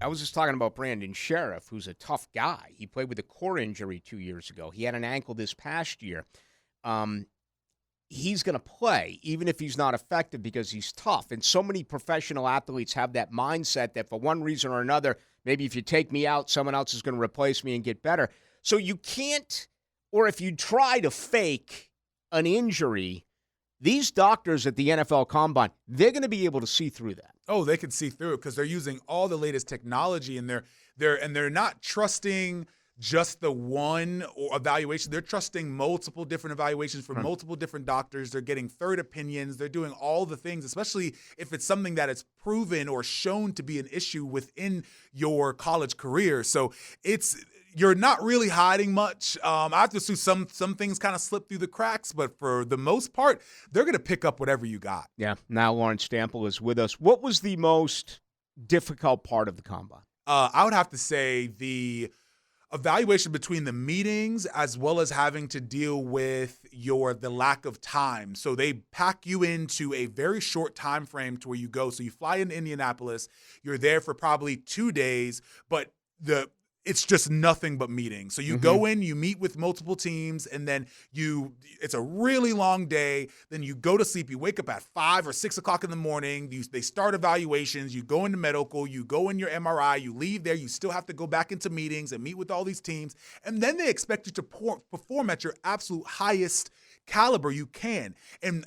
I was just talking about Brandon Sheriff, who's a tough guy. He played with a core injury 2 years ago. He had an ankle this past year. He's going to play, even if he's not effective, because he's tough. And so many professional athletes have that mindset that for one reason or another, maybe if you take me out, someone else is going to replace me and get better. So you can't, or if you try to fake an injury, these doctors at the NFL Combine, they're going to be able to see through that. Oh, they can see through it because they're using all the latest technology, and they're not trusting just the one evaluation. They're trusting multiple different evaluations from multiple different doctors. They're getting third opinions. They're doing all the things, especially if it's something that is proven or shown to be an issue within your college career. So you're not really hiding much. I have to assume some things kind of slip through the cracks, but for the most part, they're going to pick up whatever you got. Yeah, Nile Lawrence-Stample is with us. What was the most difficult part of the Combine? I would have to say the evaluation between the meetings as well as having to deal with the lack of time. So they pack you into a very short time frame to where you go. So you fly into Indianapolis, you're there for probably 2 days, but it's just nothing but meetings. So you go in, you meet with multiple teams, and then it's a really long day. Then you go to sleep. You wake up at 5 or 6 o'clock in the morning. They start evaluations. You go into medical. You go in your MRI. You leave there. You still have to go back into meetings and meet with all these teams. And then they expect you to perform at your absolute highest caliber you can. And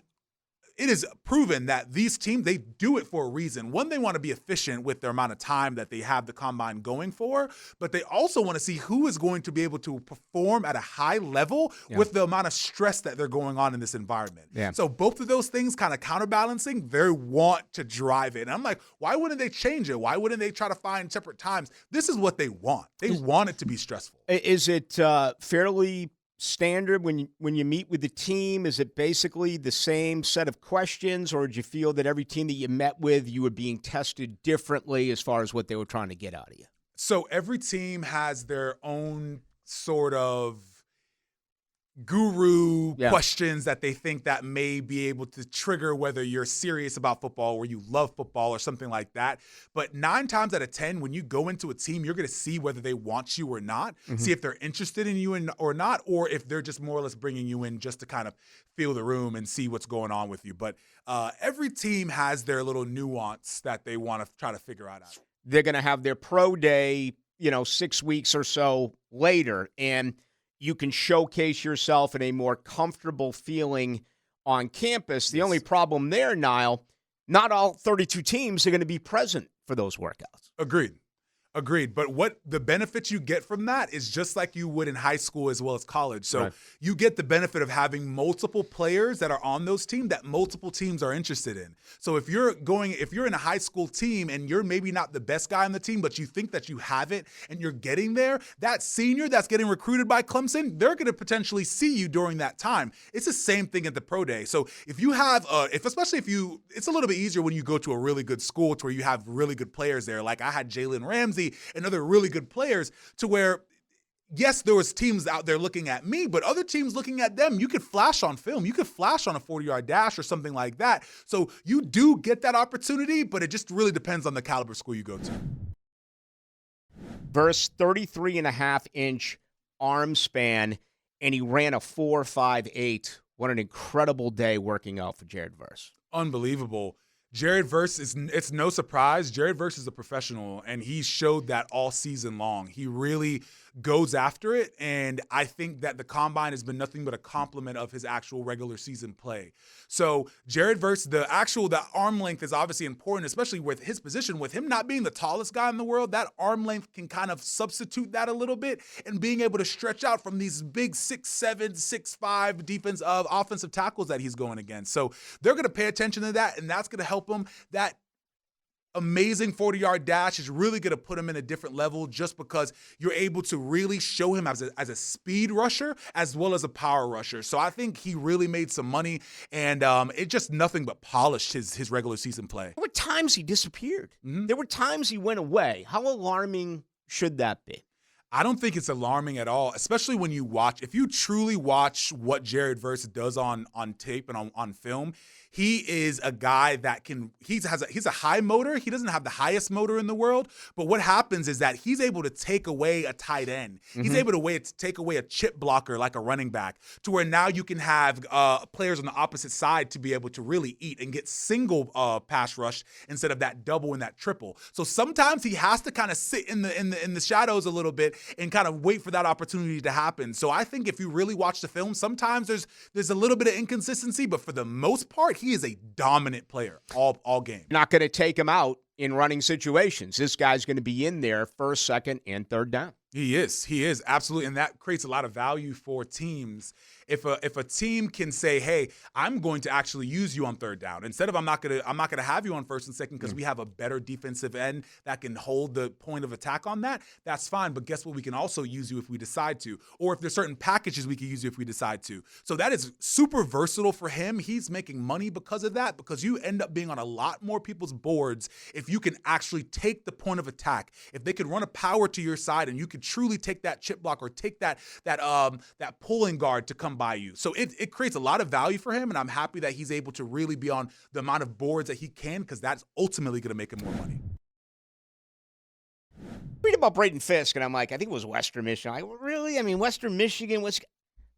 it is proven that these teams, they do it for a reason. One, they want to be efficient with their amount of time that they have the Combine going for, but they also want to see who is going to be able to perform at a high level with the amount of stress that they're going on in this environment. Yeah. So both of those things kind of counterbalancing, they want to drive it. And I'm like, why wouldn't they change it? Why wouldn't they try to find separate times? This is what they want. They want it to be stressful. Is it fairly standard when you meet with the team? Is it basically the same set of questions, or did you feel that every team that you met with, you were being tested differently as far as what they were trying to get out of you? So every team has their own sort of guru questions that they think that may be able to trigger whether you're serious about football or you love football or something like that. But 9 times out of 10, when you go into a team, you're going to see whether they want you or not, see if they're interested in you or not, or if they're just more or less bringing you in just to kind of feel the room and see what's going on with you. But every team has their little nuance that they want to try to figure out. They're going to have their pro day, 6 weeks or so later, and you can showcase yourself in a more comfortable feeling on campus. The only problem there, Nile, not all 32 teams are going to be present for those workouts. Agreed. But what the benefits you get from that is just like you would in high school as well as college. So you get the benefit of having multiple players that are on those teams that multiple teams are interested in. So if you're in a high school team and you're maybe not the best guy on the team, but you think that you have it and you're getting there, that senior that's getting recruited by Clemson, they're going to potentially see you during that time. It's the same thing at the pro day. So if you have, it's a little bit easier when you go to a really good school to where you have really good players there. Like I had Jalen Ramsey and other really good players to where, yes, there was teams out there looking at me, but other teams looking at them. You could flash on film. You could flash on a 40-yard dash or something like that. So you do get that opportunity, but it just really depends on the caliber school you go to. Verse 33.5-inch arm span, and he ran a 4.58. What an incredible day working out for Jared Verse. Unbelievable. Jared Verse it's no surprise. Jared Verse is a professional, and he showed that all season long. He really goes after it, and I think that the Combine has been nothing but a compliment of his actual regular season play. So Jared Verse, the arm length is obviously important, especially with his position. With him not being the tallest guy in the world, that arm length can kind of substitute that a little bit, and being able to stretch out from these big 6'7", 6'5" offensive tackles that he's going against. So they're going to pay attention to that, and that's going to help him. That amazing 40-yard dash is really going to put him in a different level just because you're able to really show him as a speed rusher as well as a power rusher. So I think he really made some money, and it just nothing but polished his regular season play. There were times he disappeared. There were times he went away. How alarming should that be? I don't think it's alarming at all, especially when if you truly watch what Jared Verse does on tape and on film, he is a guy that he's a high motor. He doesn't have the highest motor in the world, but what happens is that he's able to take away a tight end. He's able to take away a chip blocker like a running back, to where now you can have players on the opposite side to be able to really eat and get single pass rush instead of that double and that triple. So sometimes he has to kind of sit in the shadows a little bit and kind of wait for that opportunity to happen. So I think if you really watch the film, sometimes there's a little bit of inconsistency, but for the most part, he is a dominant player all game. Not going to take him out in running situations. This guy's going to be in there first, second, and third down. He is absolutely, and that creates a lot of value for teams. If a team can say, "Hey, I'm going to actually use you on third down," instead of I'm not gonna have you on first and second because we have a better defensive end that can hold the point of attack on that. That's fine. But guess what? We can also use you if we decide to, or if there's certain packages we can use you if we decide to. So that is super versatile for him. He's making money because of that, because you end up being on a lot more people's boards if you can actually take the point of attack. If they could run a power to your side and you could truly take that chip block or take that pulling guard to come by you. So it creates a lot of value for him, and I'm happy that he's able to really be on the amount of boards that he can, because that's ultimately going to make him more money. Read about Braden Fisk, and I'm like, I think it was Western Michigan. I'm like, really? I mean, Western Michigan was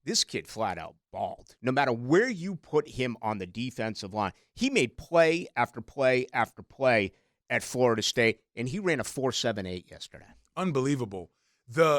this kid flat out balled. No matter where you put him on the defensive line, he made play after play after play at Florida State, and he ran a 4.78 yesterday. Unbelievable.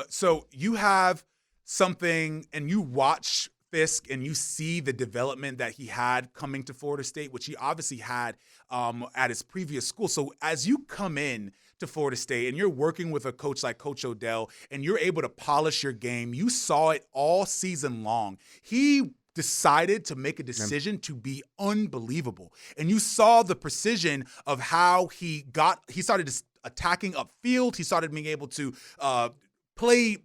So you have something, and you watch Fisk and you see the development that he had coming to Florida State, which he obviously had at his previous school. So as you come in to Florida State and you're working with a coach like Coach Odell and you're able to polish your game, you saw it all season long. He decided to make a decision to be unbelievable. And you saw the precision of how he started attacking upfield. He started being able to play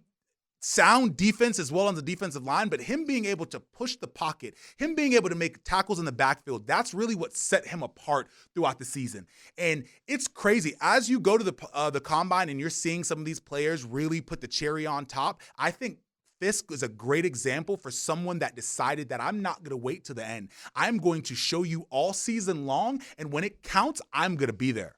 sound defense as well on the defensive line, but him being able to push the pocket, him being able to make tackles in the backfield, that's really what set him apart throughout the season. And it's crazy. As you go to the combine and you're seeing some of these players really put the cherry on top, I think Fisk is a great example for someone that decided that I'm not going to wait to the end. I'm going to show you all season long, and when it counts, I'm going to be there.